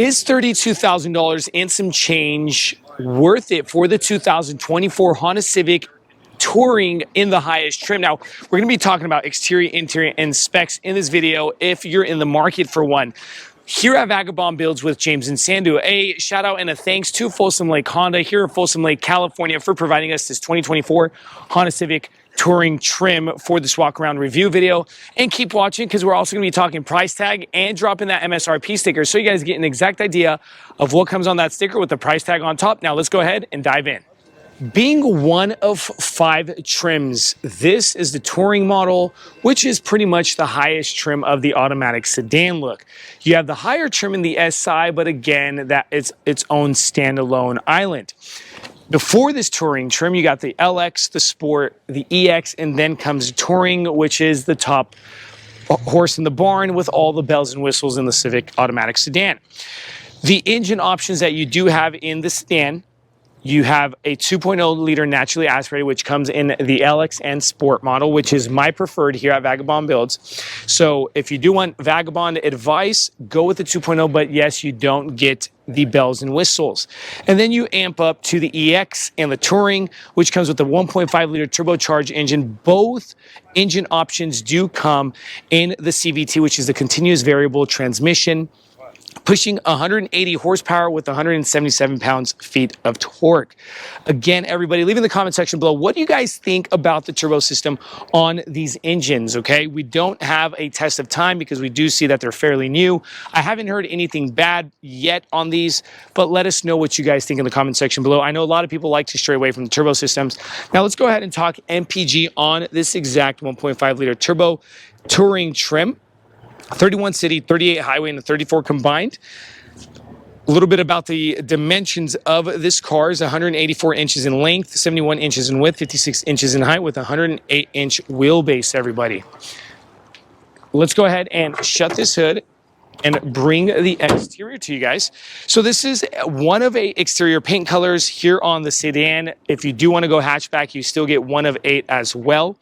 Is $32,000 and some change worth it for the 2024 Honda Civic Touring in the highest trim? Now, we're going to be talking about exterior, interior, and specs in this video if you're in the market for one. Here at Vagabond Builds with James and Sandu, a shout out and a thanks to Folsom Lake Honda here in Folsom Lake, California for providing us this 2024 Honda Civic Touring trim for this walk around review video. And keep watching because we're also going to be talking price tag and dropping that MSRP sticker so you guys get an exact idea of what comes on that sticker with the price tag on top. Now let's go ahead and dive in. Being one of 5 trims, this is the Touring model, which is pretty much the highest trim of the automatic sedan look. You have the higher trim in the SI, but again, that it's its own standalone island. Before this Touring trim, you got the LX, the Sport, the EX, and then comes Touring, which is the top horse in the barn with all the bells and whistles in the Civic automatic sedan. The engine options that you do have in the sedan, you have a 2.0 liter naturally aspirated, which comes in the LX and Sport model, which is my preferred here at Vagabond Builds. So if you do want Vagabond advice, go with the 2.0, but yes, you don't get the bells and whistles. And then you amp up to the EX and the Touring, which comes with the 1.5 liter turbocharged engine. Both engine options do come in the CVT, which is the continuous variable transmission, pushing 180 horsepower with 177 pounds-feet of torque. Again, everybody, leave in the comment section below, what do you guys think about the turbo system on these engines, okay? We don't have a test of time because we do see that they're fairly new. I haven't heard anything bad yet on these, but let us know what you guys think in the comment section below. I know a lot of people like to stray away from the turbo systems. Now, let's go ahead and talk MPG on this exact 1.5 liter turbo Touring trim. 31 city, 38 highway, and a 34 combined. A little bit about the dimensions of this car is 184 inches in length, 71 inches in width, 56 inches in height with a 108-inch wheelbase, everybody. Let's go ahead and shut this hood and bring the exterior to you guys. So this is one of 8 exterior paint colors here on the sedan. If you do want to go hatchback, you still get one of 8 as well.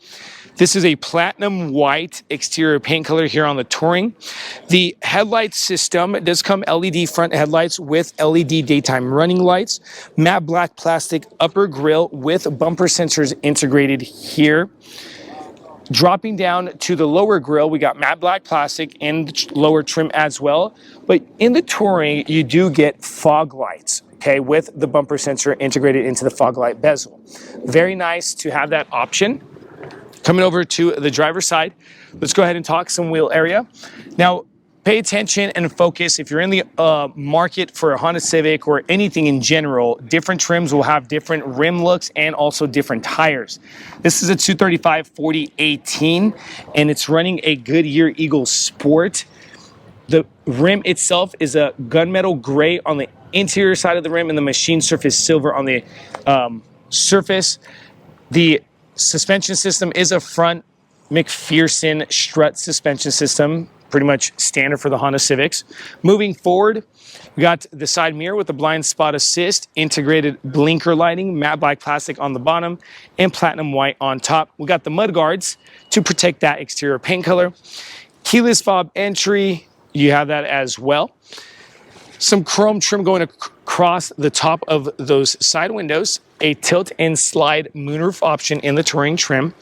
This is a platinum white exterior paint color here on the Touring. The headlight system does come LED front headlights with LED daytime running lights, matte black plastic upper grille with bumper sensors integrated here. Dropping down to the lower grille, we got matte black plastic and lower trim as well. But in the Touring, you do get fog lights, okay, with the bumper sensor integrated into the fog light bezel. Very nice to have that option. Coming over to the driver's side, let's go ahead and talk some wheel area. Now, pay attention and focus. If you're in the market for a Honda Civic or anything in general, different trims will have different rim looks and also different tires. This is a 235/40/18, and it's running a Goodyear Eagle Sport. The rim itself is a gunmetal gray on the interior side of the rim and the machine surface silver on the surface. The suspension system is a front McPherson strut suspension system, pretty much standard for the Honda Civics. Moving forward, we got the side mirror with the blind spot assist, integrated blinker lighting, matte black plastic on the bottom, and platinum white on top. We got the mud guards to protect that exterior paint color. Keyless fob entry, you have that as well. Some chrome trim going across the top of those side windows. A tilt and slide moonroof option in the Touring trim.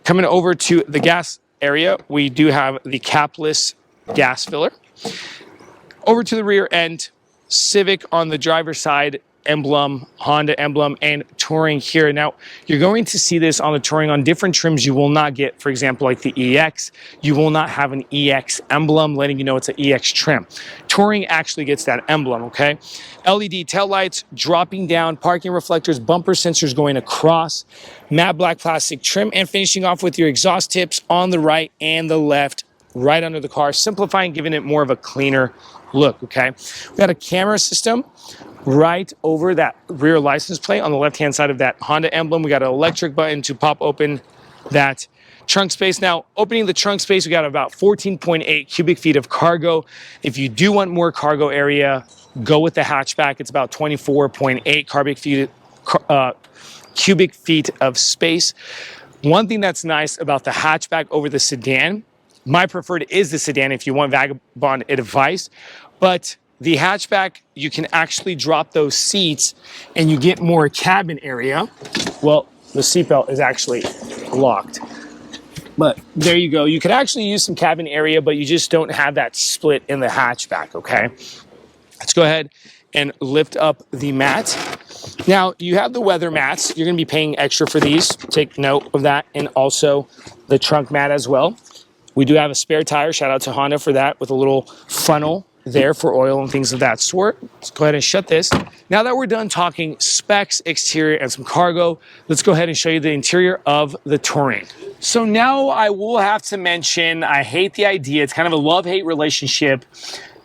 Coming over to the gas area, we do have the capless gas filler. Over to the rear end, Civic on the driver's side, emblem, Honda emblem, and Touring here. Now, you're going to see this on the Touring on different trims you will not get. For example, like the EX, you will not have an EX emblem letting you know it's an EX trim. Touring actually gets that emblem, okay? LED taillights dropping down, parking reflectors, bumper sensors going across, matte black plastic trim, and finishing off with your exhaust tips on the right and the left, right under the car, simplifying, giving it more of a cleaner look, okay? We got a camera system right over that rear license plate on the left-hand side of that Honda emblem. We got an electric button to pop open that trunk space. Now, opening the trunk space, we got about 14.8 cubic feet of cargo. If you do want more cargo area, go with the hatchback. It's about 24.8 cubic feet of space. One thing that's nice about the hatchback over the sedan, my preferred is the sedan if you want Vagabond advice, but the hatchback, you can actually drop those seats and you get more cabin area. Well, the seatbelt is actually locked. But there you go. You could actually use some cabin area, but you just don't have that split in the hatchback, okay? Let's go ahead and lift up the mat. Now, you have the weather mats. You're going to be paying extra for these. Take note of that. And also the trunk mat as well. We do have a spare tire. Shout out to Honda for that with a little funnel there for oil and things of that sort. Let's go ahead and shut this. Now that we're done talking specs, exterior, and some cargo, let's go ahead and show you the interior of the Touring. So now I will have to mention, I hate the idea. It's kind of a love-hate relationship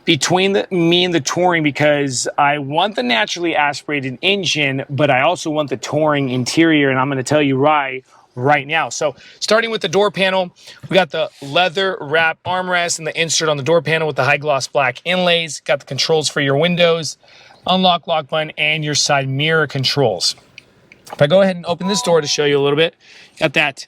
between me and the Touring because I want the naturally aspirated engine, but I also want the Touring interior, and I'm going to tell you why right now. So starting with the door panel, we got the leather wrap armrest and the insert on the door panel with the high gloss black inlays. Got the controls for your windows, unlock, lock button, and your side mirror controls. If I go ahead and open this door to show you a little bit, got that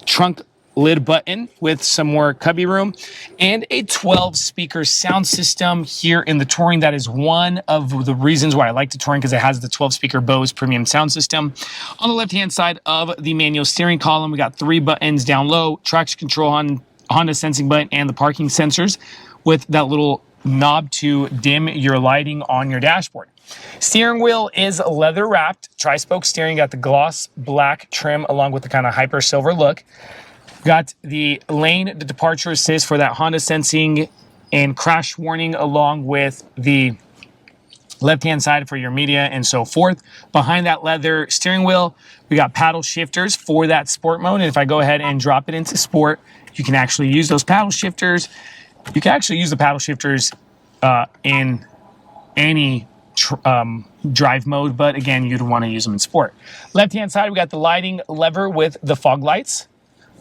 trunk lid button with some more cubby room and a 12 speaker sound system here in the Touring. That is one of the reasons why I like the Touring, because it has the 12 speaker Bose premium sound system. On the left hand side of the manual steering column, we got 3 buttons down low, traction control on Honda sensing button, and the parking sensors with that little knob to dim your lighting on your dashboard. Steering wheel is leather wrapped, tri-spoke steering, got the gloss black trim along with the kind of hyper silver look. Got the lane departure assist for that Honda sensing and crash warning, along with the left-hand side for your media and so forth. Behind that leather steering wheel, we got paddle shifters for that sport mode. And if I go ahead and drop it into sport, you can actually use those paddle shifters. You can actually use the paddle shifters in any drive mode, but again, you'd want to use them in sport. Left-hand side, we got the lighting lever with the fog lights.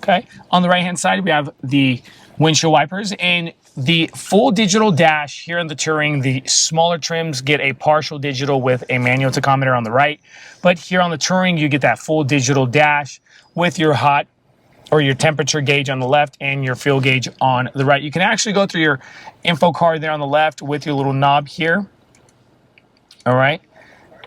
Okay, on the right-hand side, we have the windshield wipers and the full digital dash here in the Touring. The smaller trims get a partial digital with a manual tachometer on the right, but here on the Touring, you get that full digital dash with your hot or your temperature gauge on the left and your fuel gauge on the right. You can actually go through your info card there on the left with your little knob here. All right.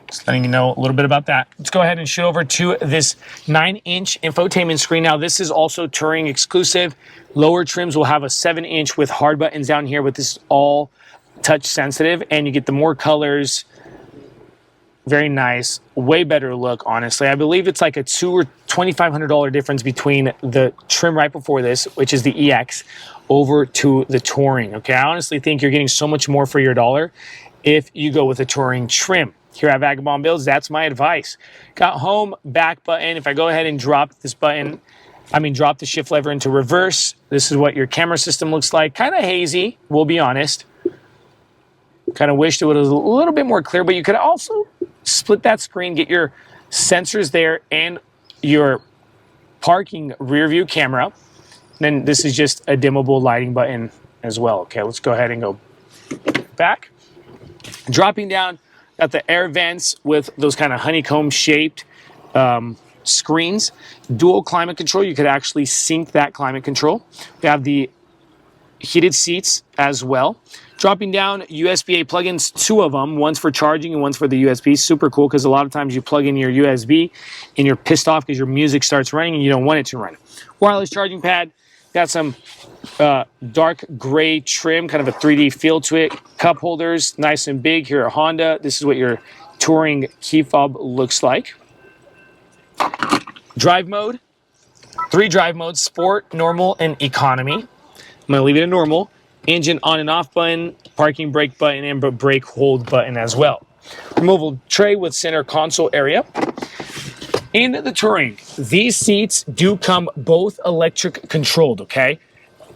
Just letting you know a little bit about that. Let's go ahead and shoot over to this 9-inch infotainment screen. Now, this is also Touring exclusive. Lower trims will have a 7-inch with hard buttons down here, but this is all touch sensitive, and you get the more colors. Very nice, way better look, honestly. I believe it's like a $200 or $2,500 difference between the trim right before this, which is the EX, over to the Touring. Okay, I honestly think you're getting so much more for your dollar if you go with a Touring trim. Here at Vagabond Builds, that's my advice. Got home, back button. If I go ahead and drop this button, drop the shift lever into reverse, this is what your camera system looks like. Kind of hazy, we'll be honest. Kind of wished it was a little bit more clear, but you could also split that screen, get your sensors there and your parking rear view camera. Then this is just a dimmable lighting button as well. Okay, let's go ahead and go back. Dropping down, got the air vents with those kind of honeycomb shaped screens. Dual climate control. You could actually sync that climate control. We have the heated seats as well. Dropping down, USB-A plugins, 2 of them. One's for charging and one's for the USB. Super cool, because a lot of times you plug in your USB and you're pissed off because your music starts running and you don't want it to run. Wireless charging pad. Got some dark gray trim, kind of a 3D feel to it. Cup holders, nice and big here at Honda. This is what your Touring key fob looks like. Drive mode, 3 drive modes: sport, normal, and economy. I'm going to leave it in normal. Engine on and off button, parking brake button, and brake hold button as well. Removable tray with center console area. In the Touring, these seats do come both electric controlled, okay?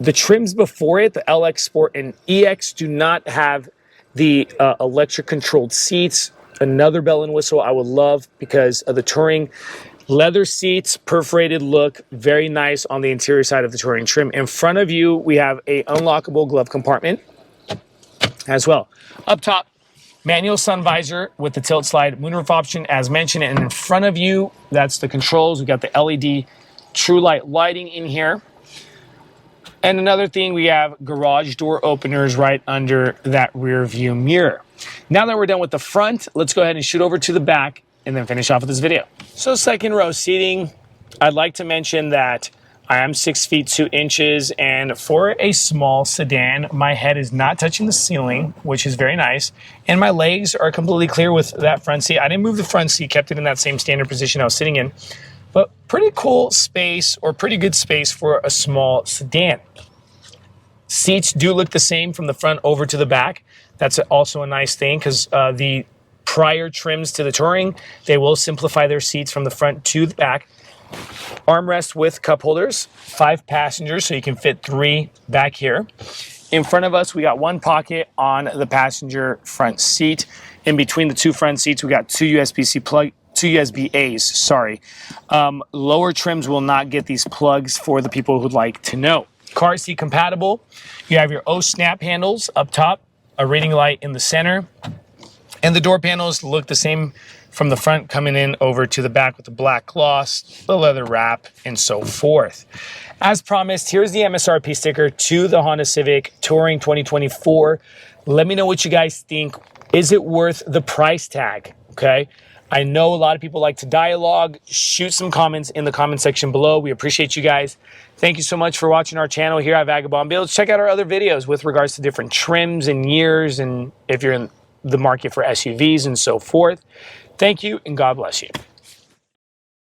The trims before it, the LX Sport and EX, do not have the electric controlled seats. Another bell and whistle I would love because of the Touring. Leather seats, perforated look, very nice on the interior side of the Touring trim. In front of you, we have a unlockable glove compartment as well. Up top, manual sun visor with the tilt slide moonroof option as mentioned. And in front of you, that's the controls. We got the LED true light lighting in here. And another thing, we have garage door openers right under that rear view mirror. Now that we're done with the front, let's go ahead and shoot over to the back and then finish off with this video. So second row seating, I'd like to mention that I am 6 feet 2 inches, and for a small sedan, my head is not touching the ceiling, which is very nice, and my legs are completely clear with that front seat. I didn't move the front seat, kept it in that same standard position I was sitting in, but pretty cool space, or pretty good space for a small sedan. Seats do look the same from the front over to the back. That's also a nice thing, because the prior trims to the Touring, they will simplify their seats from the front to the back. Armrest with cup holders, 5 passengers, so you can fit 3 back here. In front of us, we got 1 pocket on the passenger front seat. In between the 2 front seats, we got 2 USB-A's, sorry. Lower trims will not get these plugs for the people who'd like to know. Car seat compatible. You have your O snap handles up top, a reading light in the center, and the door panels look the same from the front coming in over to the back with the black gloss, the leather wrap, and so forth. As promised, here's the MSRP sticker to the Honda Civic Touring 2024. Let me know what you guys think. Is it worth the price tag? Okay. I know a lot of people like to dialogue. Shoot some comments in the comment section below. We appreciate you guys. Thank you so much for watching our channel here at Vagabond Builds. Check out our other videos with regards to different trims and years, and if you're in the market for SUVs and so forth. Thank you, and God bless you.